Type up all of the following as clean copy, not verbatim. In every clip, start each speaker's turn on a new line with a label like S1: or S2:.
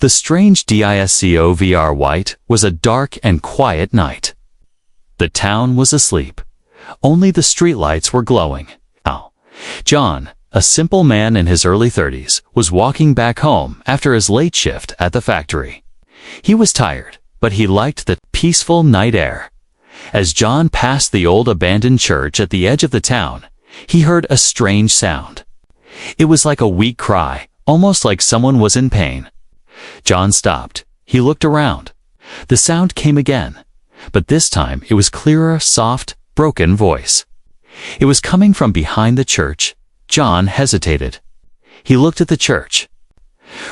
S1: The strange discovr white was a dark and quiet night. The town was asleep. Only the streetlights were glowing. Now, John, a simple man in his early 30s, was walking back home after his late shift at the factory. He was tired, but he liked the peaceful night air. As John passed the old abandoned church at the edge of the town, he heard a strange sound. It was like a weak cry, almost like someone was in pain. John stopped. He looked around. The sound came again, but this time it was clearer, soft, broken voice. It was coming from behind the church. John hesitated. He looked at the church,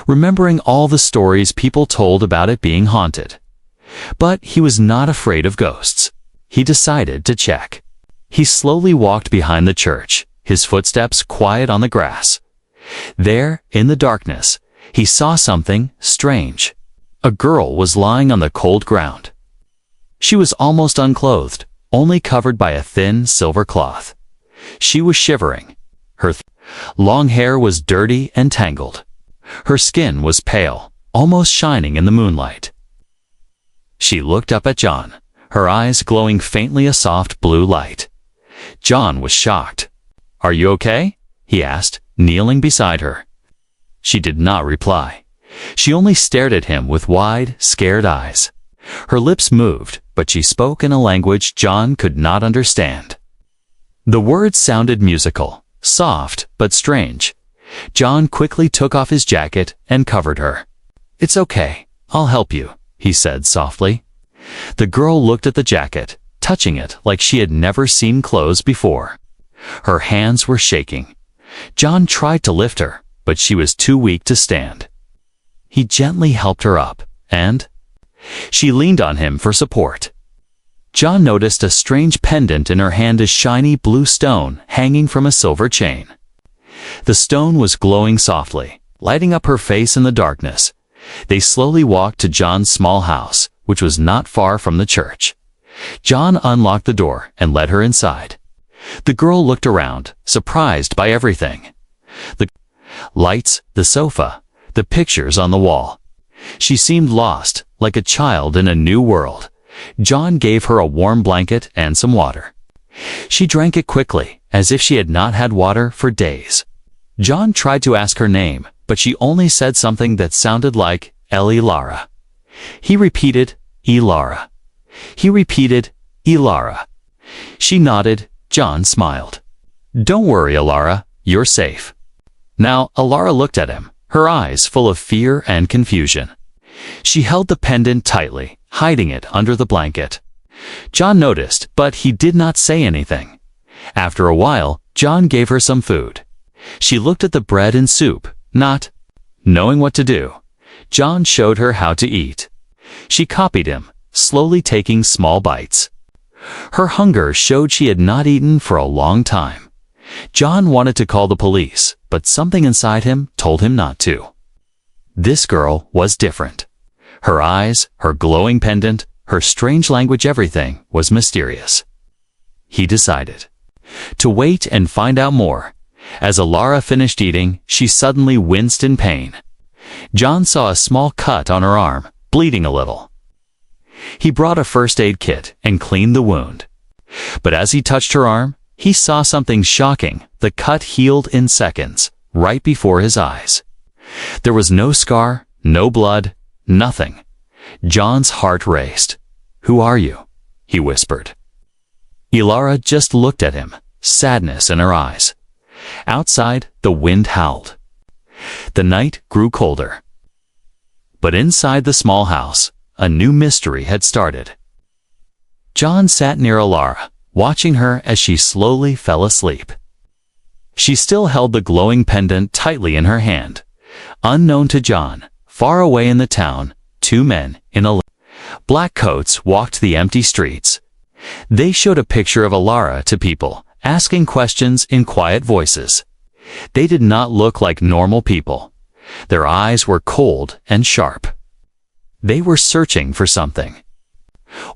S1: remembering all the stories people told about it being haunted. But he was not afraid of ghosts. He decided to check. He slowly walked behind the church, his footsteps quiet on the grass. There, in the darkness, he saw something strange. A girl was lying on the cold ground. She was almost unclothed, only covered by a thin silver cloth. She was shivering. Her long hair was dirty and tangled. Her skin was pale, almost shining in the moonlight. She looked up at John, her eyes glowing faintly a soft blue light. John was shocked. "Are you okay?" he asked, kneeling beside her. She did not reply. She only stared at him with wide, scared eyes. Her lips moved, but she spoke in a language John could not understand. The words sounded musical, soft but strange. John quickly took off his jacket and covered her. "It's okay, I'll help you," he said softly. The girl looked at the jacket, touching it like she had never seen clothes before. Her hands were shaking. John tried to lift her, but she was too weak to stand. He gently helped her up, and she leaned on him for support. John noticed a strange pendant in her hand, a shiny blue stone hanging from a silver chain. The stone was glowing softly, lighting up her face in the darkness. They slowly walked to John's small house, which was not far from the church. John unlocked the door and led her inside. The girl looked around, surprised by everything. The lights, the sofa, the pictures on the wall. She seemed lost, like a child in a new world. John gave her a warm blanket and some water. She drank it quickly, as if she had not had water for days. John tried to ask her name, but she only said something that sounded like Elara. He repeated, Elara. He repeated, Elara. She nodded. John smiled. "Don't worry, Elara, you're safe." Now, Elara looked at him, her eyes full of fear and confusion. She held the pendant tightly, hiding it under the blanket. John noticed, but he did not say anything. After a while, John gave her some food. She looked at the bread and soup, not knowing what to do. John showed her how to eat. She copied him, slowly taking small bites. Her hunger showed she had not eaten for a long time. John wanted to call the police, but something inside him told him not to. This girl was different. Her eyes, her glowing pendant, her strange language, everything was mysterious. He decided to wait and find out more. As Elara finished eating, she suddenly winced in pain. John saw a small cut on her arm, bleeding a little. He brought a first aid kit and cleaned the wound. But as he touched her arm, he saw something shocking. The cut healed in seconds, right before his eyes. There was no scar, no blood, nothing. John's heart raced. "Who are you?" he whispered. Elara just looked at him, sadness in her eyes. Outside, the wind howled. The night grew colder. But inside the small house, a new mystery had started. John sat near Elara, watching her as she slowly fell asleep. She still held the glowing pendant tightly in her hand. Unknown to John, far away in the town, two men in black coats walked the empty streets. They showed a picture of Elara to people, asking questions in quiet voices. They did not look like normal people. Their eyes were cold and sharp. They were searching for something.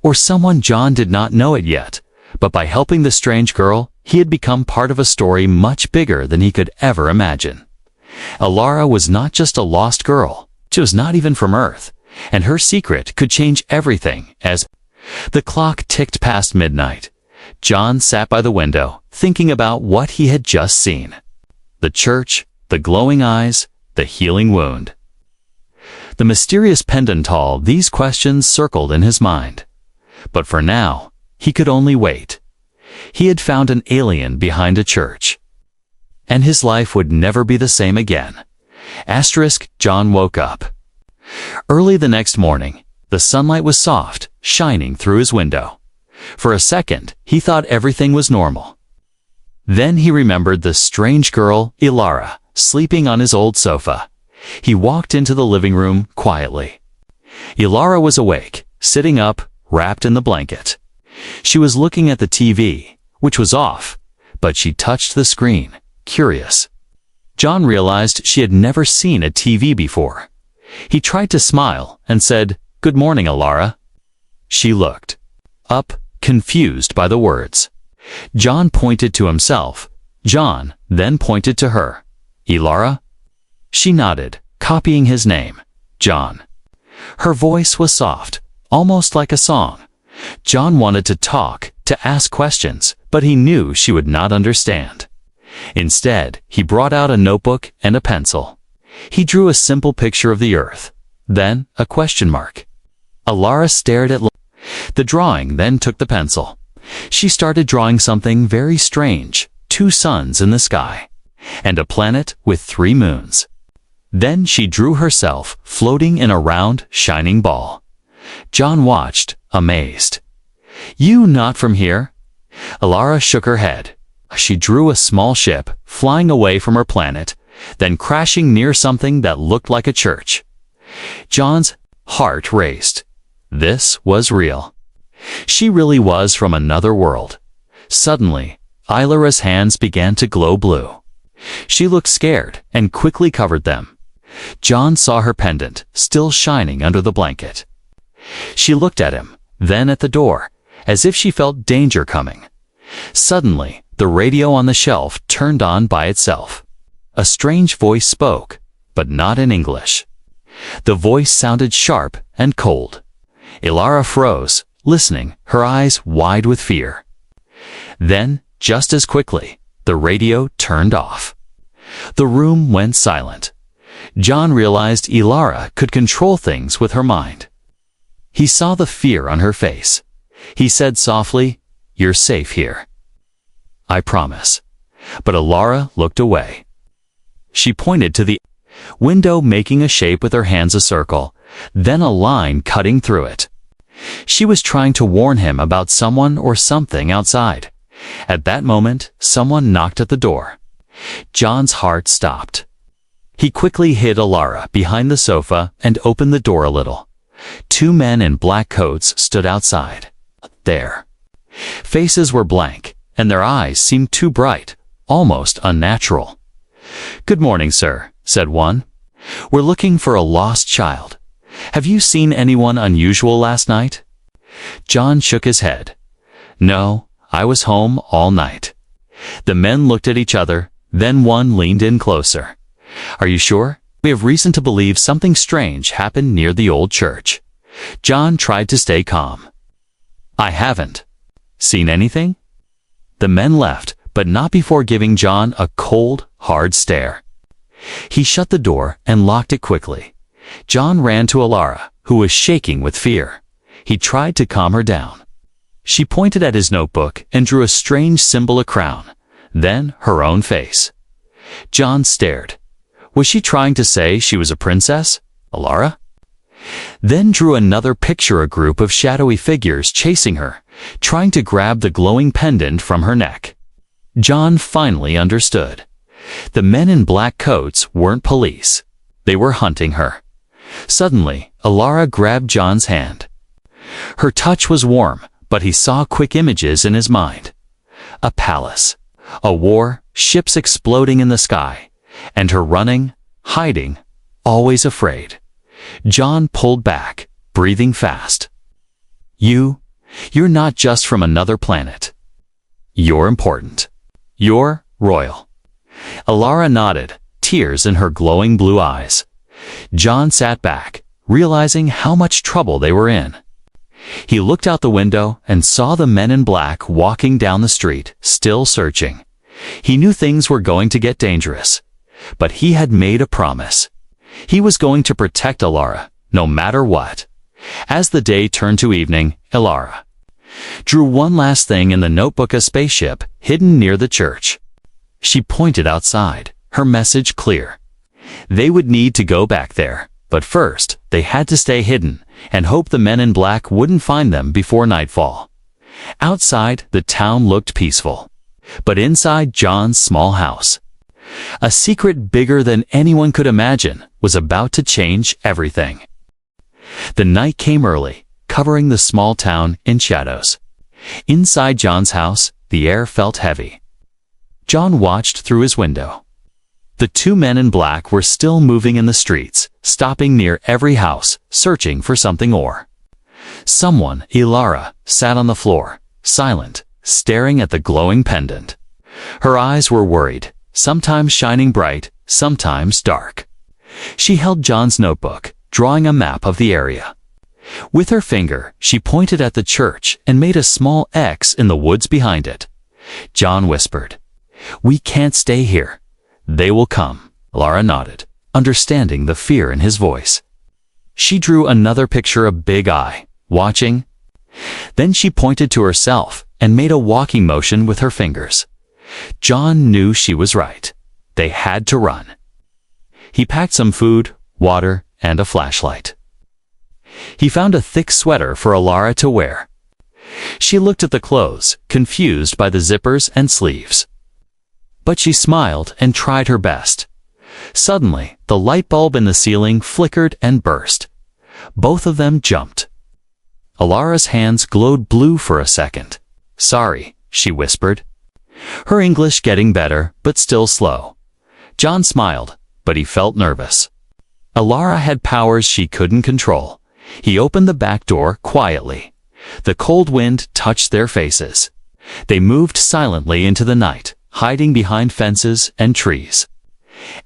S1: Or someone. John did not know it yet, but by helping the strange girl, he had become part of a story much bigger than he could ever imagine. Elara was not just a lost girl. She was not even from Earth, and her secret could change everything. As the clock ticked past midnight, John sat by the window, thinking about what he had just seen. The church, the glowing eyes, the healing wound. The mysterious pendant, all these questions circled in his mind. But for now, he could only wait. He had found an alien behind a church. And his life would never be the same again. John woke up. Early the next morning, the sunlight was soft, shining through his window. For a second, he thought everything was normal. Then he remembered the strange girl, Ilara, sleeping on his old sofa. He walked into the living room quietly. Ilara was awake, sitting up, wrapped in the blanket. She was looking at the TV, which was off, but she touched the screen, curious. John realized she had never seen a TV before. He tried to smile and said, "Good morning, Ilara." She looked up, confused by the words. John pointed to himself. John then pointed to her. "Ilara?" She nodded, copying his name, John. Her voice was soft, almost like a song. John wanted to talk, to ask questions, but he knew she would not understand. Instead, he brought out a notebook and a pencil. He drew a simple picture of the earth, then a question mark. Ilara stared at the drawing, then took the pencil. She started drawing something very strange, 2 suns in the sky, and a planet with 3 moons. Then she drew herself floating in a round, shining ball. John watched, amazed. "You not from here?" Ilara shook her head. She drew a small ship, flying away from her planet, then crashing near something that looked like a church. John's heart raced. This was real. She really was from another world. Suddenly, Ilara's hands began to glow blue. She looked scared and quickly covered them. John saw her pendant, still shining under the blanket. She looked at him, then at the door, as if she felt danger coming. Suddenly, the radio on the shelf turned on by itself. A strange voice spoke, but not in English. The voice sounded sharp and cold. Ilara froze, listening, her eyes wide with fear. Then, just as quickly, the radio turned off. The room went silent. John realized Ilara could control things with her mind. He saw the fear on her face. He said softly, "You're safe here. I promise." But Ilara looked away. She pointed to the window, making a shape with her hands, a circle, then a line cutting through it. She was trying to warn him about someone or something outside. At that moment, someone knocked at the door. John's heart stopped. He quickly hid Ilara behind the sofa and opened the door a little. 2 men in black coats stood outside. Their faces were blank, and their eyes seemed too bright, almost unnatural. "Good morning, sir," said one. "We're looking for a lost child. Have you seen anyone unusual last night?" John shook his head. "No, I was home all night." The men looked at each other, then one leaned in closer. "Are you sure? We have reason to believe something strange happened near the old church." John tried to stay calm. "I haven't seen anything." The men left, but not before giving John a cold, hard stare. He shut the door and locked it quickly. John ran to Ilara, who was shaking with fear. He tried to calm her down. She pointed at his notebook and drew a strange symbol, a crown, then her own face. John stared. Was she trying to say she was a princess, Ilara? Then drew another picture, a group of shadowy figures chasing her, trying to grab the glowing pendant from her neck. John finally understood. The men in black coats weren't police. They were hunting her. Suddenly, Ilara grabbed John's hand. Her touch was warm, but he saw quick images in his mind. A palace, a war, ships exploding in the sky, and her running, hiding, always afraid. John pulled back, breathing fast. You're not just from another planet. You're important. You're royal." Ilara nodded, tears in her glowing blue eyes. John sat back, realizing how much trouble they were in. He looked out the window and saw the men in black walking down the street, still searching. He knew things were going to get dangerous, but he had made a promise. He was going to protect Alara, no matter what. As the day turned to evening, Alara drew one last thing in the notebook, a spaceship hidden near the church. She pointed outside, her message clear. They would need to go back there, but first they had to stay hidden and hope the men in black wouldn't find them before nightfall. Outside, the town looked peaceful, but inside John's small house, a secret bigger than anyone could imagine was about to change everything. The night came early, covering the small town in shadows. Inside John's house, the air felt heavy. John watched through his window. The two men in black were still moving in the streets, stopping near every house, searching for something or someone. Alara sat on the floor, silent, staring at the glowing pendant. Her eyes were worried, sometimes shining bright, sometimes dark. She held John's notebook, drawing a map of the area. With her finger, she pointed at the church and made a small X in the woods behind it. John whispered, "We can't stay here. They will come." Alara nodded, understanding the fear in his voice. She drew another picture, a big eye, watching. Then she pointed to herself and made a walking motion with her fingers. John knew she was right. They had to run. He packed some food, water, and a flashlight. He found a thick sweater for Alara to wear. She looked at the clothes, confused by the zippers and sleeves. But she smiled and tried her best. Suddenly, the light bulb in the ceiling flickered and burst. Both of them jumped. Alara's hands glowed blue for a second. "Sorry," she whispered. Her English getting better, but still slow. John smiled, but he felt nervous. Alara had powers she couldn't control. He opened the back door quietly. The cold wind touched their faces. They moved silently into the night, hiding behind fences and trees.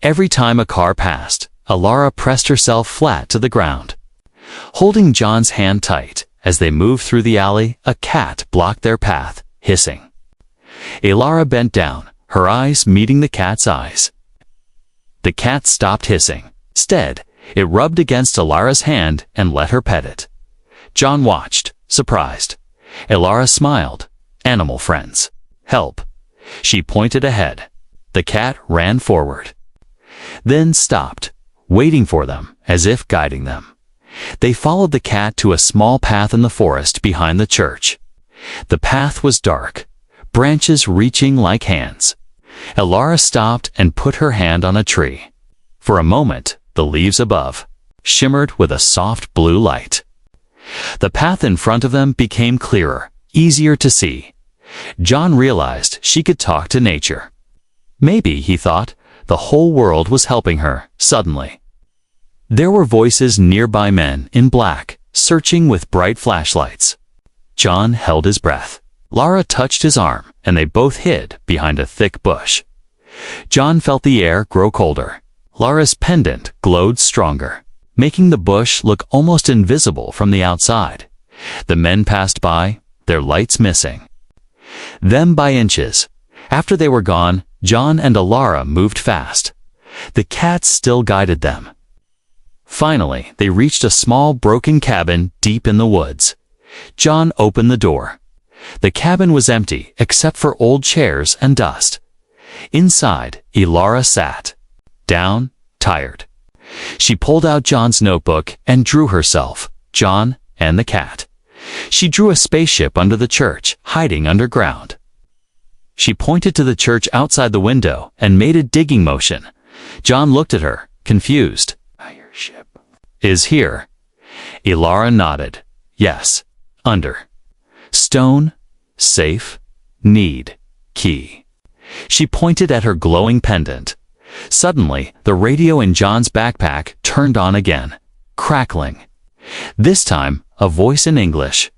S1: Every time a car passed, Alara pressed herself flat to the ground. Holding John's hand tight, as they moved through the alley, a cat blocked their path, hissing. Alara bent down, her eyes meeting the cat's eyes. The cat stopped hissing. Instead, it rubbed against Alara's hand and let her pet it. John watched, surprised. Alara smiled. "Animal friends. Help." She pointed ahead. The cat ran forward, then stopped, waiting for them, as if guiding them. They followed the cat to a small path in the forest behind the church. The path was dark, branches reaching like hands. Alara stopped and put her hand on a tree. For a moment, the leaves above shimmered with a soft blue light. The path in front of them became clearer, easier to see. John realized she could talk to nature. Maybe, he thought, the whole world was helping her, suddenly. There were voices nearby, men in black, searching with bright flashlights. John held his breath. Alara touched his arm, and they both hid behind a thick bush. John felt the air grow colder. Alara's pendant glowed stronger, making the bush look almost invisible from the outside. The men passed by, their lights missing them by inches. After they were gone, John and Alara moved fast. The cats still guided them. Finally, they reached a small broken cabin deep in the woods. John opened the door. The cabin was empty except for old chairs and dust. Inside, Alara sat down, tired. She pulled out John's notebook and drew herself, John, and the cat. She drew a spaceship under the church, hiding underground. She pointed to the church outside the window and made a digging motion. John looked at her, confused. "Your ship is here." Alara nodded. "Yes, under stone, safe, need, key." She pointed at her glowing pendant. Suddenly, the radio in John's backpack turned on again, crackling. This time, a voice in English.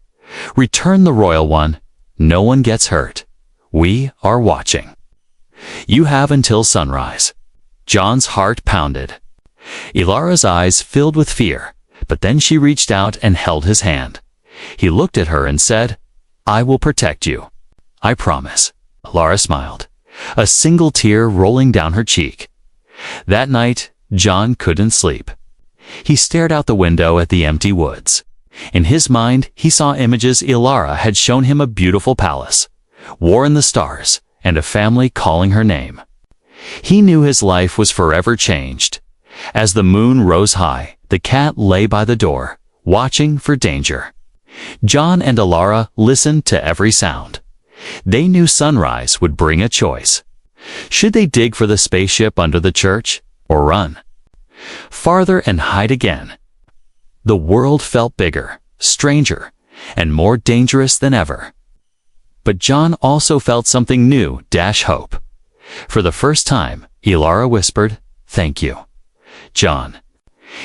S1: "Return the royal one. No one gets hurt. We are watching. You have until sunrise." John's heart pounded. Ilara's eyes filled with fear, but then she reached out and held his hand. He looked at her and said, "I will protect you. I promise." Ilara smiled, a single tear rolling down her cheek. That night, John couldn't sleep. He stared out the window at the empty woods. In his mind, he saw images Ilara had shown him: a beautiful palace, war in the stars, and a family calling her name. He knew his life was forever changed. As the moon rose high, the cat lay by the door, watching for danger. John and Ilara listened to every sound. They knew sunrise would bring a choice. Should they dig for the spaceship under the church, or run farther and hide again? The world felt bigger, stranger, and more dangerous than ever. But John also felt something new: hope. For the first time, Ilara whispered, "Thank you, John."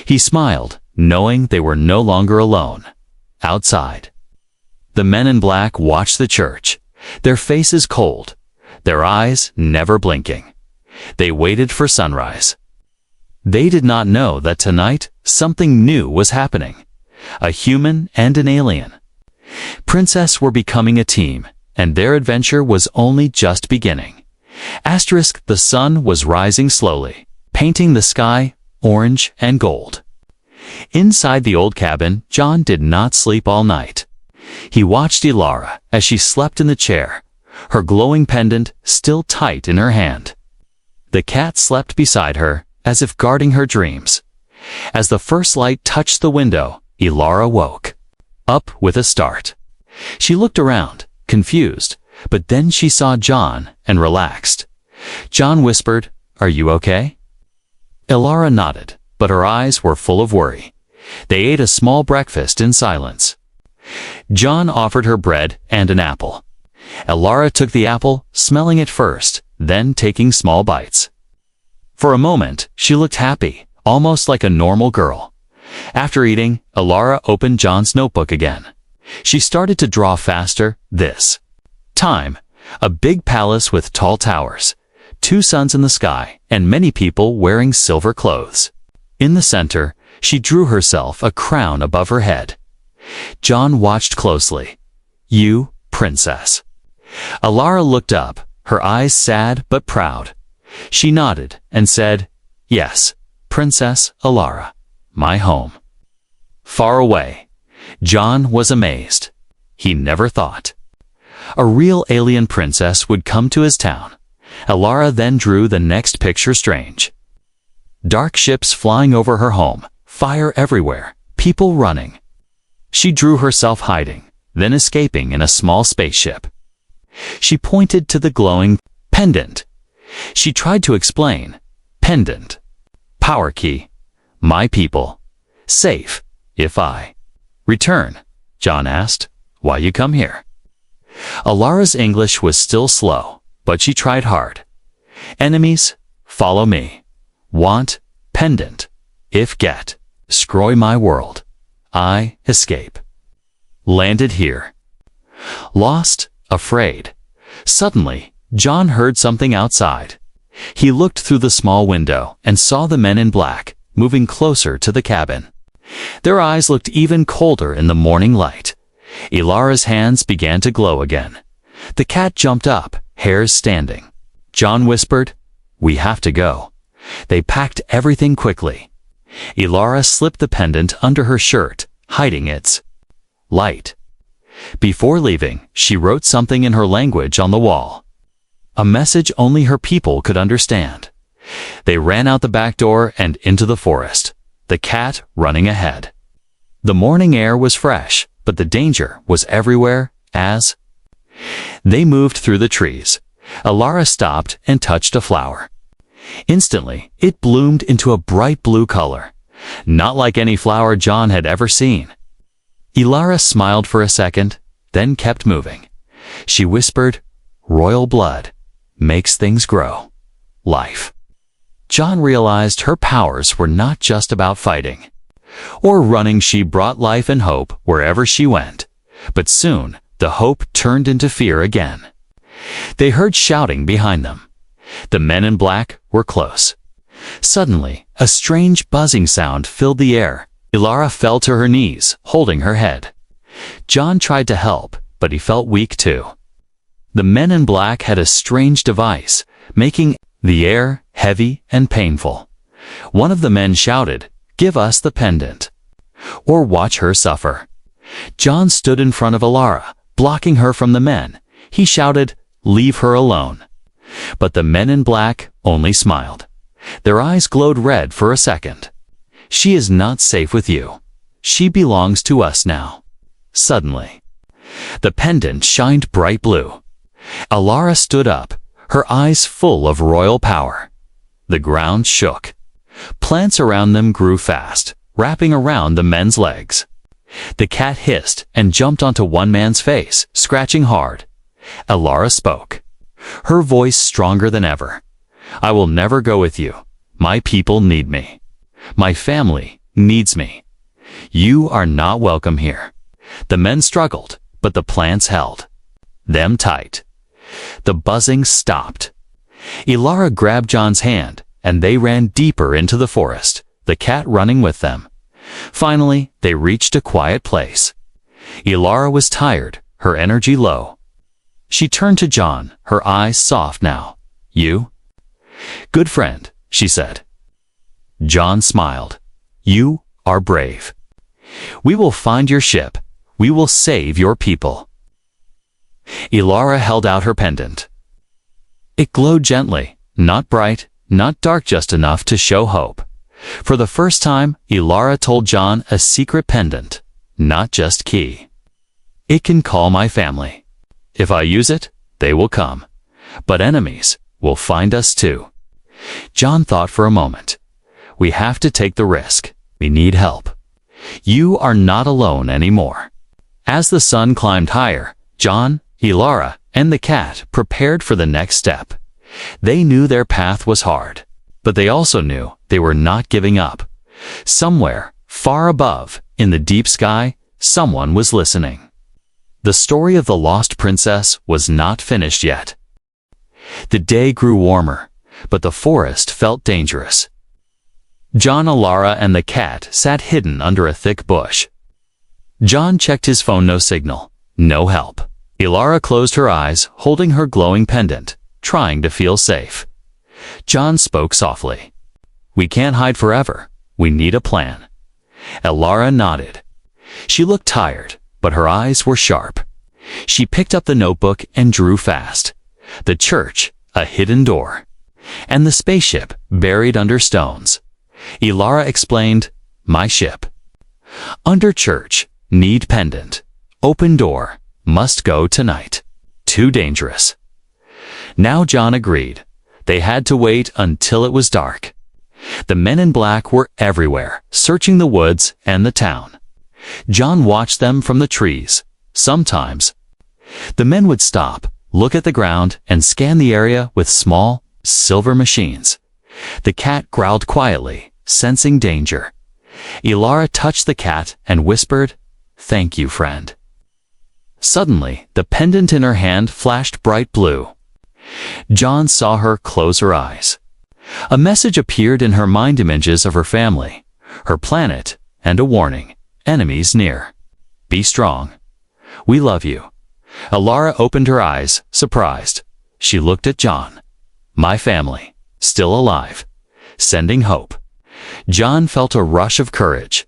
S1: He smiled, knowing they were no longer alone. Outside, the men in black watched the church, their faces cold, their eyes never blinking. They waited for sunrise. They did not know that tonight something new was happening. A human and an alien. Princess were becoming a team, and their adventure was only just beginning. The sun was rising slowly, painting the sky orange and gold. Inside the old cabin, John did not sleep all night. He watched Ilara as she slept in the chair, her glowing pendant still tight in her hand. The cat slept beside her, as if guarding her dreams. As the first light touched the window, Ilara woke up with a start. She looked around, confused, but then she saw John and relaxed. John whispered, "Are you okay?" Ilara nodded, but her eyes were full of worry. They ate a small breakfast in silence. John offered her bread and an apple. Ilara took the apple, smelling it first, then taking small bites. For a moment, she looked happy, almost like a normal girl. After eating, Ilara opened John's notebook again. She started to draw faster. This time, a big palace with tall towers, 2 suns in the sky, and many people wearing silver clothes. In the center, she drew herself a crown above her head. John watched closely. "You, princess." Ilara looked up, her eyes sad but proud. She nodded and said, "Yes, Princess Ilara, my home." Far away, John was amazed. He never thought a real alien princess would come to his town. Ilara then drew the next picture: strange. Dark ships flying over her home, fire everywhere, people running. She drew herself hiding, then escaping in a small spaceship. She pointed to the glowing pendant. She tried to explain. Pendant. Power key. My people. Safe. If I return. John asked, "Why you come here?" Ilara's English was still slow, but she tried hard. Enemies, follow me. Want, pendant. If get, destroy my world. I escape. Landed here. Lost, afraid. Suddenly, John heard something outside. He looked through the small window and saw the men in black moving closer to the cabin. Their eyes looked even colder in the morning light. Ilara's hands began to glow again. The cat jumped up, hairs standing. John whispered, "We have to go." They packed everything quickly. Ilara slipped the pendant under her shirt, hiding its light. Before leaving, she wrote something in her language on the wall. A message only her people could understand. They ran out the back door and into the forest, the cat running ahead. The morning air was fresh, but the danger was everywhere. As they moved through the trees, Ilara stopped and touched a flower. Instantly, it bloomed into a bright blue color, not like any flower John had ever seen. Ilara smiled for a second, then kept moving. She whispered, "Royal blood makes things grow. Life." John realized her powers were not just about fighting or running. She brought life and hope wherever she went. But soon, the hope turned into fear again. They heard shouting behind them. The men in black were close. Suddenly, a strange buzzing sound filled the air. Ilara fell to her knees, holding her head. John tried to help, but he felt weak too. The men in black had a strange device, making the air heavy and painful. One of the men shouted, "Give us the pendant, or watch her suffer." John stood in front of Ilara, blocking her from the men. He shouted, "Leave her alone." But the men in black only smiled. Their eyes glowed red for a second. "She is not safe with you. She belongs to us now." Suddenly, the pendant shined bright blue. Ilara stood up, her eyes full of royal power. The ground shook. Plants around them grew fast, wrapping around the men's legs. The cat hissed and jumped onto one man's face, scratching hard. Ilara spoke, her voice stronger than ever. "I will never go with you. My people need me. My family needs me. You are not welcome here." The men struggled, but the plants held them tight. The buzzing stopped. Ilara grabbed John's hand, and they ran deeper into the forest, the cat running with them. Finally, they reached a quiet place. Ilara was tired, her energy low. She turned to John, her eyes soft now. "You?" "Good friend," she said. John smiled. "You are brave. We will find your ship. We will save your people." Ilara held out her pendant. It glowed gently, not bright, not dark, just enough to show hope. For the first time, Ilara told John a secret pendant, not just key. "It can call my family. If I use it, they will come. But enemies will find us too." John thought for a moment. "We have to take the risk. We need help. You are not alone anymore." As the sun climbed higher, John, Ilara, and the cat prepared for the next step. They knew their path was hard, but they also knew they were not giving up. Somewhere, far above, in the deep sky, someone was listening. The story of the lost princess was not finished yet. The day grew warmer, but the forest felt dangerous. John, Ilara, and the cat sat hidden under a thick bush. John checked his phone, no signal, no help. Ilara closed her eyes, holding her glowing pendant, trying to feel safe. John spoke softly. "We can't hide forever. We need a plan." Ilara nodded. She looked tired, but her eyes were sharp. She picked up the notebook and drew fast. The church, a hidden door, and the spaceship buried under stones. Ilara explained, "My ship. Under church, need pendant. Open door, must go tonight. Too dangerous." Now John agreed. They had to wait until it was dark. The men in black were everywhere, searching the woods and the town. John watched them from the trees. Sometimes, the men would stop, look at the ground, and scan the area with small, silver machines. The cat growled quietly, sensing danger. Ilara touched the cat and whispered, "Thank you, friend." Suddenly, the pendant in her hand flashed bright blue. John saw her close her eyes. A message appeared in her mind, images of her family, her planet, and a warning. Enemies near. Be strong. We love you. Ilara opened her eyes, surprised. She looked at John. My family, still alive, sending hope. John felt a rush of courage.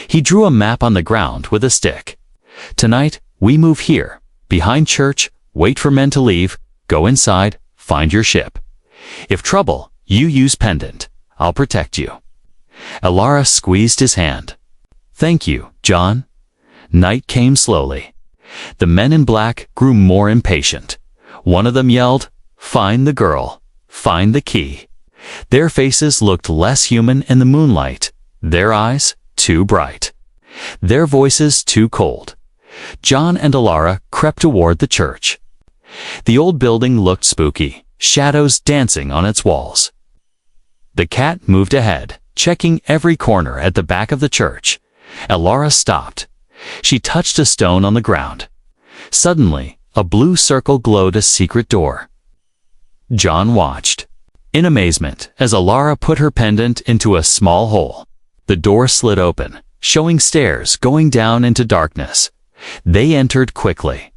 S1: He drew a map on the ground with a stick. Tonight, we move here, behind church, wait for men to leave, go inside, find your ship. If trouble, you use pendant. I'll protect you. Ilara squeezed his hand. Thank you, John. Night came slowly. The men in black grew more impatient. One of them yelled, "Find the girl. Find the key." Their faces looked less human in the moonlight, their eyes too bright, their voices too cold. John and Ilara crept toward the church. The old building looked spooky, shadows dancing on its walls. The cat moved ahead, checking every corner at the back of the church. Ilara stopped. She touched a stone on the ground. Suddenly, a blue circle glowed, a secret door. John watched. in amazement as Alara put her pendant into a small hole. The door slid open, showing stairs going down into darkness. They entered quickly.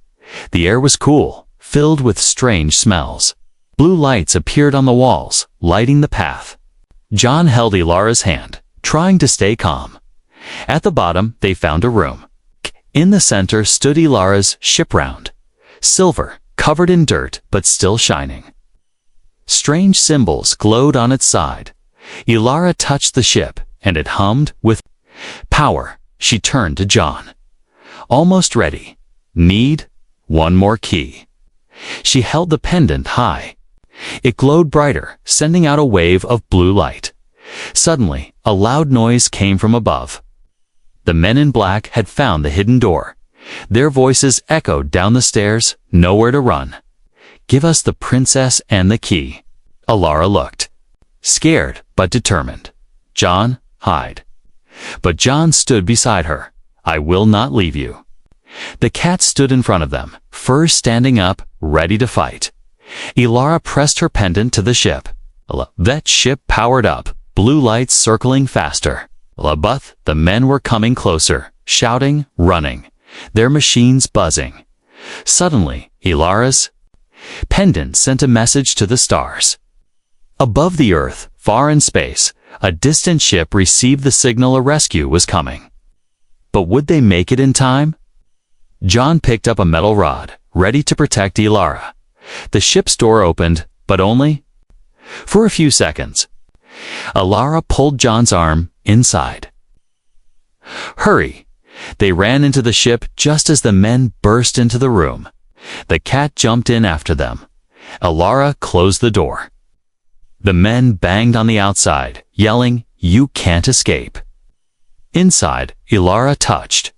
S1: The air was cool, filled with strange smells. Blue lights appeared on the walls, lighting the path. John held Ilara's hand, trying to stay calm. At the bottom, they found a room. In the center stood Ilara's ship round, silver, covered in dirt but still shining. Strange symbols glowed on its side. Ilara touched the ship, and it hummed with power. She turned to John. Almost ready. Need one more key. She held the pendant high. It glowed brighter, sending out a wave of blue light. Suddenly, a loud noise came from above. The men in black had found the hidden door. Their voices echoed down the stairs, nowhere to run. Give us the princess and the key. Alara looked. Scared, but determined. John, hide. But John stood beside her. I will not leave you. The cat stood in front of them, fur standing up, ready to fight. Ilara pressed her pendant to the ship. That ship powered up, blue lights circling faster. But the men were coming closer, shouting, running, their machines buzzing. Suddenly, Ilara's pendant sent a message to the stars. Above the earth, far in space, a distant ship received the signal a rescue was coming. But would they make it in time? John picked up a metal rod, ready to protect Ilara. The ship's door opened, but only for a few seconds. Ilara pulled John's arm inside. Hurry! They ran into the ship just as the men burst into the room. The cat jumped in after them. Ilara closed the door. The men banged on the outside, yelling, "You can't escape." Inside, Ilara touched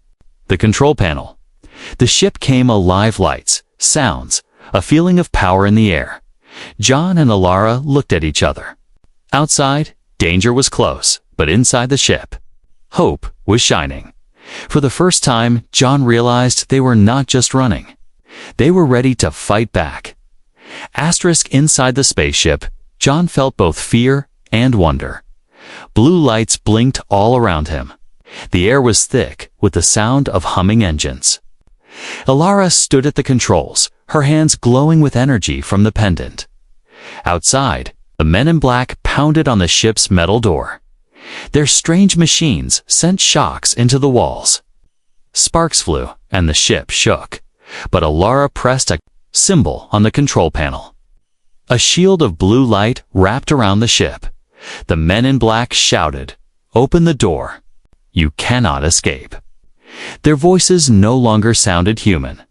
S1: the control panel. The ship came alive, lights, sounds, a feeling of power in the air. John and Ilara looked at each other. Outside, danger was close, but inside the ship, hope was shining. For the first time, John realized they were not just running. They were ready to fight back. Inside the spaceship, John felt both fear and wonder. Blue lights blinked all around him. The air was thick with the sound of humming engines. Ilara stood at the controls, her hands glowing with energy from the pendant. Outside, the men in black pounded on the ship's metal door. Their strange machines sent shocks into the walls. Sparks flew, and the ship shook. But Ilara pressed a symbol on the control panel. A shield of blue light wrapped around the ship. The men in black shouted, "Open the door. You cannot escape." Their voices no longer sounded human.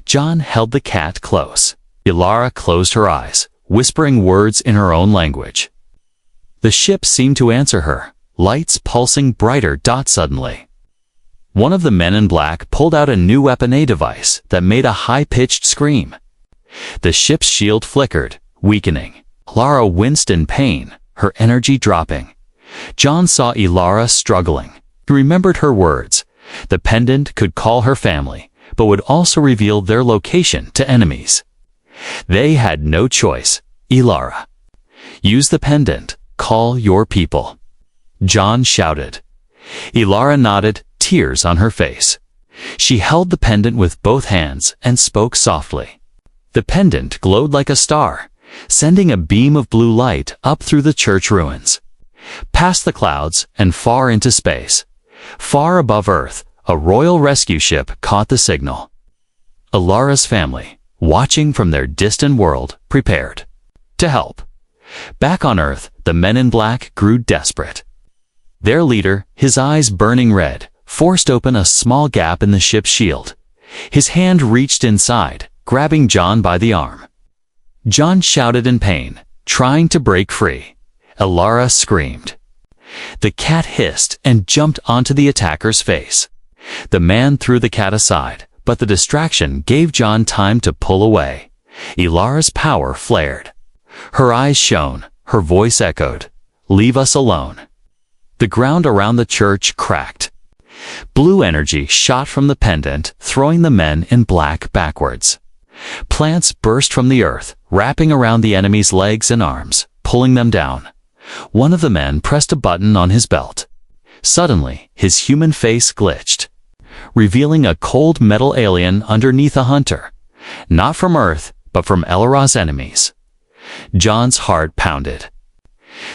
S1: John held the cat close. Ilara closed her eyes, whispering words in her own language. The ship seemed to answer her, lights pulsing brighter. Suddenly, one of the men in black pulled out a new weapon, a device that made a high-pitched scream. The ship's shield flickered, weakening. Ilara winced in pain, her energy dropping. John saw Ilara struggling. He remembered her words. The pendant could call her family, but would also reveal their location to enemies. They had no choice. Ilara, use the pendant. Call your people. John shouted. Ilara nodded, tears on her face. She held the pendant with both hands and spoke softly. The pendant glowed like a star, sending a beam of blue light up through the church ruins, past the clouds and far into space. Far above Earth, a royal rescue ship caught the signal. Ilara's family, watching from their distant world, prepared to help. Back on Earth, the men in black grew desperate. Their leader, his eyes burning red, forced open a small gap in the ship's shield. His hand reached inside, grabbing John by the arm. John shouted in pain, trying to break free. Ilara screamed. The cat hissed and jumped onto the attacker's face. The man threw the cat aside, but the distraction gave John time to pull away. Ilara's power flared. Her eyes shone, her voice echoed, "Leave us alone." The ground around the church cracked. Blue energy shot from the pendant, throwing the men in black backwards. Plants burst from the earth, wrapping around the enemy's legs and arms, pulling them down. One of the men pressed a button on his belt. Suddenly, his human face glitched, revealing a cold metal alien underneath a hunter, not from Earth, but from Elara's enemies. John's heart pounded.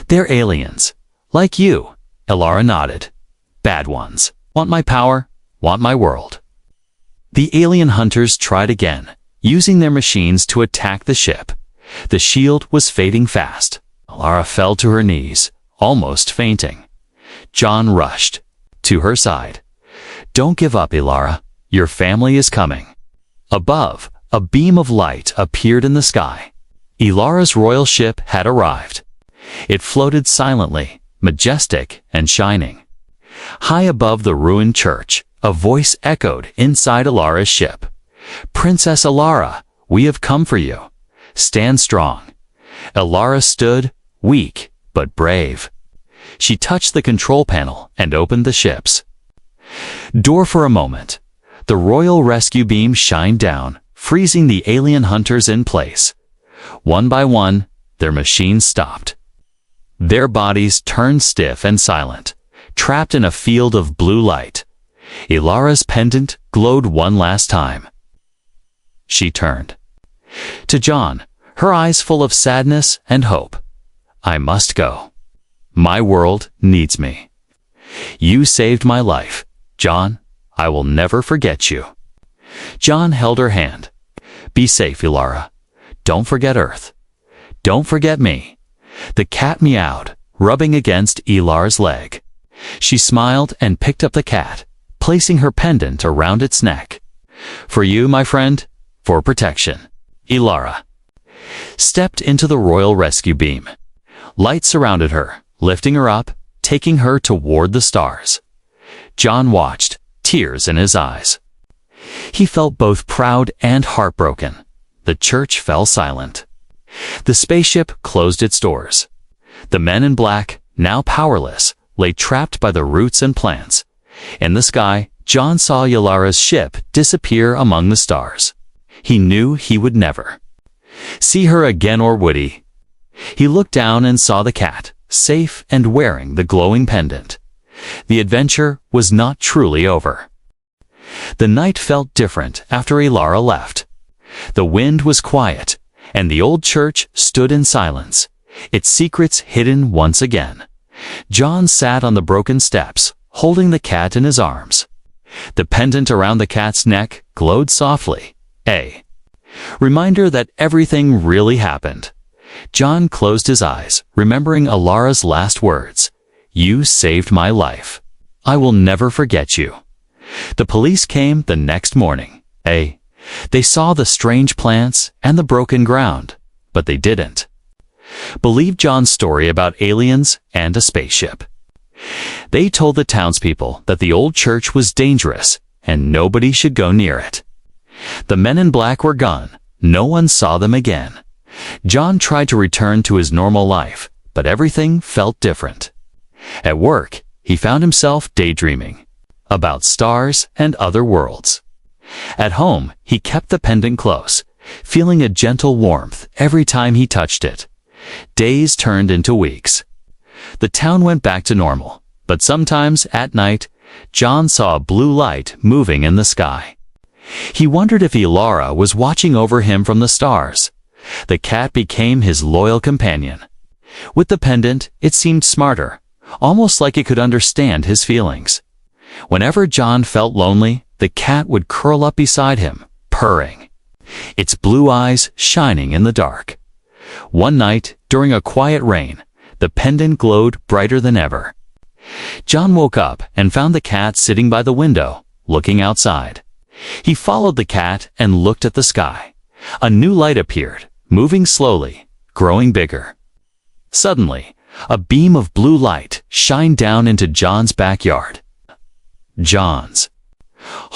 S1: "They're aliens. Like you," Elara nodded. "Bad ones. Want my power, want my world." The alien hunters tried again, using their machines to attack the ship. The shield was fading fast. Elara fell to her knees, almost fainting. John rushed to her side. "Don't give up, Elara. Your family is coming." Above, a beam of light appeared in the sky. Elara's royal ship had arrived. It floated silently, majestic and shining. High above the ruined church, a voice echoed inside Elara's ship. "Princess Elara, we have come for you. Stand strong." Elara stood, weak but brave. She touched the control panel and opened the ship's door for a moment. The royal rescue beam shined down, freezing the alien hunters in place. One by one, their machines stopped. Their bodies turned stiff and silent, trapped in a field of blue light. Elara's pendant glowed one last time. She turned to John, her eyes full of sadness and hope. "I must go. My world needs me. You saved my life, John. I will never forget you." John held her hand. "Be safe, Elara. Don't forget Earth. Don't forget me." The cat meowed, rubbing against Elara's leg. She smiled and picked up the cat, placing her pendant around its neck. "For you, my friend, for protection." Elara stepped into the royal rescue beam. Light surrounded her, lifting her up, taking her toward the stars. John watched, tears in his eyes. He felt both proud and heartbroken. The church fell silent. The spaceship closed its doors. The men in black, now powerless, lay trapped by the roots and plants. In the sky, John saw Elara's ship disappear among the stars. He knew he would never see her again, or would he? He looked down and saw the cat, safe and wearing the glowing pendant. The adventure was not truly over. The night felt different after Elara left. The wind was quiet, and the old church stood in silence, its secrets hidden once again. John sat on the broken steps, holding the cat in his arms. The pendant around the cat's neck glowed softly, a reminder that everything really happened. John closed his eyes, remembering Elara's last words. "You saved my life. I will never forget you." The police came the next morning. They saw the strange plants and the broken ground, but they didn't believe John's story about aliens and a spaceship. They told the townspeople that the old church was dangerous and nobody should go near it. The men in black were gone. No one saw them again. John tried to return to his normal life, but everything felt different. At work, he found himself daydreaming about stars and other worlds. At home, he kept the pendant close, feeling a gentle warmth every time he touched it. Days turned into weeks. The town went back to normal, but sometimes at night, John saw a blue light moving in the sky. He wondered if Elara was watching over him from the stars. The cat became his loyal companion. With the pendant, it seemed smarter, almost like it could understand his feelings. Whenever John felt lonely, the cat would curl up beside him, purring, its blue eyes shining in the dark. One night, during a quiet rain, the pendant glowed brighter than ever. John woke up and found the cat sitting by the window, looking outside. He followed the cat and looked at the sky. A new light appeared, moving slowly, growing bigger. Suddenly, a beam of blue light shined down into John's backyard. John's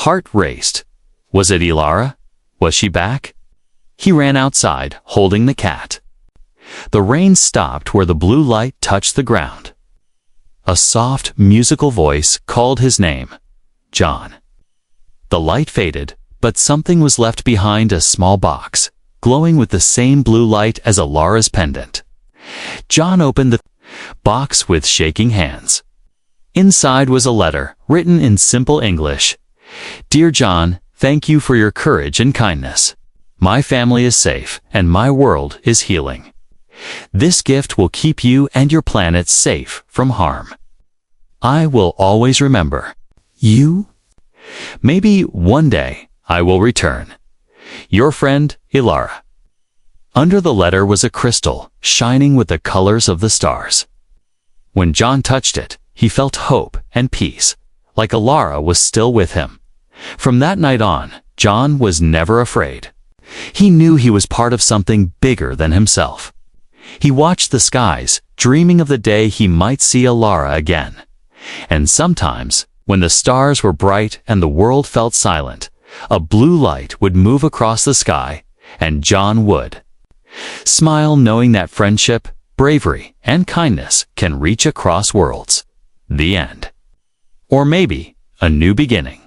S1: heart raced. Was it Elara? Was she back? He ran outside, holding the cat. The rain stopped where the blue light touched the ground. A soft, musical voice called his name, John. The light faded, but something was left behind, a small box, glowing with the same blue light as Elara's pendant. John opened the box with shaking hands. Inside was a letter, written in simple English. "Dear John, thank you for your courage and kindness. My family is safe, and my world is healing. This gift will keep you and your planet safe from harm. I will always remember you. Maybe one day I will return. Your friend, Ilara." Under the letter was a crystal, shining with the colors of the stars. When John touched it, he felt hope and peace, like Ilara was still with him. From that night on, John was never afraid. He knew he was part of something bigger than himself. He watched the skies, dreaming of the day he might see Ilara again. And sometimes, when the stars were bright and the world felt silent, a blue light would move across the sky, and John would smile, knowing that friendship, bravery, and kindness can reach across worlds. The end. Or maybe a new beginning.